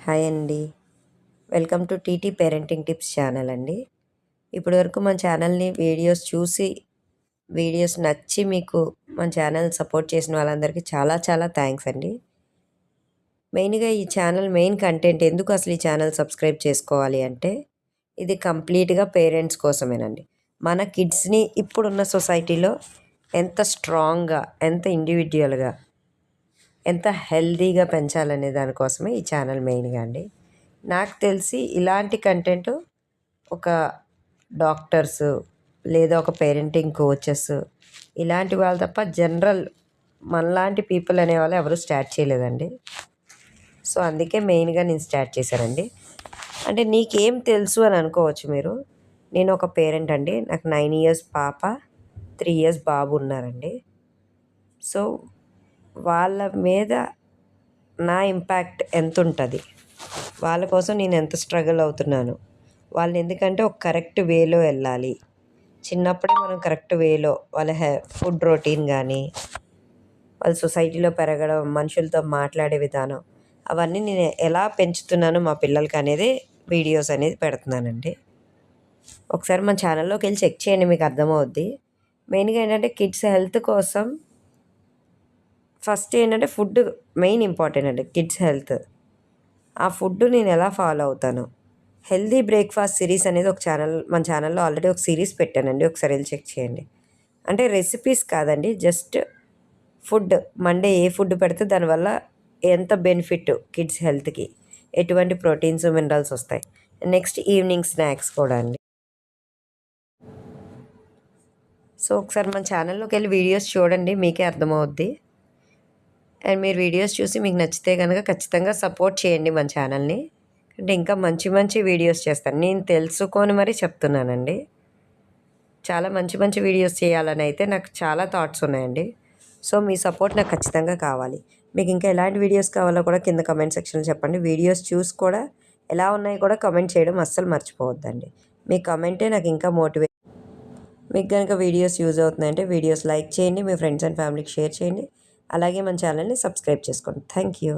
Hi అండి. Welcome to TT parenting tips channel అండి. ఇప్పటివరకు మన ఛానల్ని వీడియోస్ నచ్చి మీకు మన ఛానల్ సపోర్ట్ చేసిన వాళ్ళందరికీ చాలా చాలా థ్యాంక్స్ అండి. మెయిన్గా ఈ ఛానల్ మెయిన్ కంటెంట్ ఎందుకు అసలు ఈ ఛానల్ సబ్స్క్రైబ్ చేసుకోవాలి అంటే ఇది కంప్లీట్గా పేరెంట్స్ కోసమేనండి. మన కిడ్స్ని ఇప్పుడున్న సొసైటీలో ఎంత స్ట్రాంగ్గా, ఎంత ఇండివిజువల్గా, ఎంత హెల్తీగా పెంచాలనే దానికోసమే ఈ ఛానల్ మెయిన్గా అండి. నాకు తెలిసి ఇలాంటి కంటెంట్ ఒక డాక్టర్స్ లేదా ఒక పేరెంటింగ్ కోచెస్ ఇలాంటి వాళ్ళు తప్ప జనరల్ మనలాంటి పీపుల్ అనేవాళ్ళు ఎవరు స్టార్ట్ చేయలేదండి. సో అందుకే మెయిన్గా నేను స్టార్ట్ చేశానండి. అంటే నీకేం తెలుసు అని అనుకోవచ్చు మీరు. నేను ఒక పేరెంట్ అండి. నాకు 9 years పాప, 3 years బాబు ఉన్నారండి. సో వాళ్ళ మీద నా ఇంపాక్ట్ ఎంత ఉంటుంది, వాళ్ళ కోసం నేను ఎంత స్ట్రగుల్ అవుతున్నాను, వాళ్ళని ఎందుకంటే ఒక కరెక్ట్ వేలో వెళ్ళాలి. చిన్నప్పుడే మనం కరెక్ట్ వేలో వాళ్ళ ఫుడ్ రొటీన్ కానీ, వాళ్ళ సొసైటీలో పెరగడం, మనుషులతో మాట్లాడే విధానం, అవన్నీ నేను ఎలా పెంచుతున్నాను మా పిల్లలకి అనేది వీడియోస్ అనేది పెడుతున్నానండి. ఒకసారి మన ఛానల్లోకి వెళ్ళి చెక్ చేయండి, మీకు అర్థమవుద్ది. మెయిన్గా ఏంటంటే కిడ్స్ హెల్త్ కోసం ఫస్ట్ ఏంటంటే ఫుడ్ మెయిన్ ఇంపార్టెంట్ అండి. కిడ్స్ హెల్త్, ఆ ఫుడ్ నేను ఎలా ఫాలో అవుతాను. హెల్దీ బ్రేక్ఫాస్ట్ సిరీస్ అనేది మన ఛానల్లో ఆల్రెడీ ఒక సిరీస్ పెట్టానండి, ఒకసారి వెళ్ళి చెక్ చేయండి. అంటే రెసిపీస్ కాదండి, జస్ట్ ఫుడ్. మండే ఏ ఫుడ్ పెడితే దానివల్ల ఎంత బెనిఫిట్ కిడ్స్ హెల్త్కి, ఎటువంటి ప్రోటీన్స్ మినరల్స్ వస్తాయి. నెక్స్ట్ ఈవినింగ్ స్నాక్స్ కూడా అండి. సో ఒకసారి మన ఛానల్లోకి వెళ్ళి వీడియోస్ చూడండి, మీకే అర్థమవుద్ది. అండ్ మీరు వీడియోస్ చూసి మీకు నచ్చితే కనుక ఖచ్చితంగా సపోర్ట్ చేయండి మన ఛానల్ని. అంటే ఇంకా మంచి మంచి వీడియోస్ చేస్తాను, నేను తెలుసుకొని మరీ చెప్తున్నానండి. చాలా మంచి మంచి వీడియోస్ చేయాలని అయితే నాకు చాలా థాట్స్ ఉన్నాయండి. సో మీ సపోర్ట్ నాకు ఖచ్చితంగా కావాలి. మీకు ఇంకా ఎలాంటి వీడియోస్ కావాలో కూడా కింద కమెంట్ సెక్షన్లో చెప్పండి. వీడియోస్ చూసి కూడా ఎలా ఉన్నాయో కూడా కమెంట్ చేయడం అస్సలు మర్చిపోవద్దండి. మీ కమెంటే నాకు ఇంకా మీకు కనుక వీడియోస్ యూజ్ అవుతున్నాయంటే వీడియోస్ లైక్ చేయండి, మీ ఫ్రెండ్స్ అండ్ ఫ్యామిలీకి షేర్ చేయండి. అలాగే మన ఛానల్ని సబ్స్క్రైబ్ చేసుకోండి. Thank you.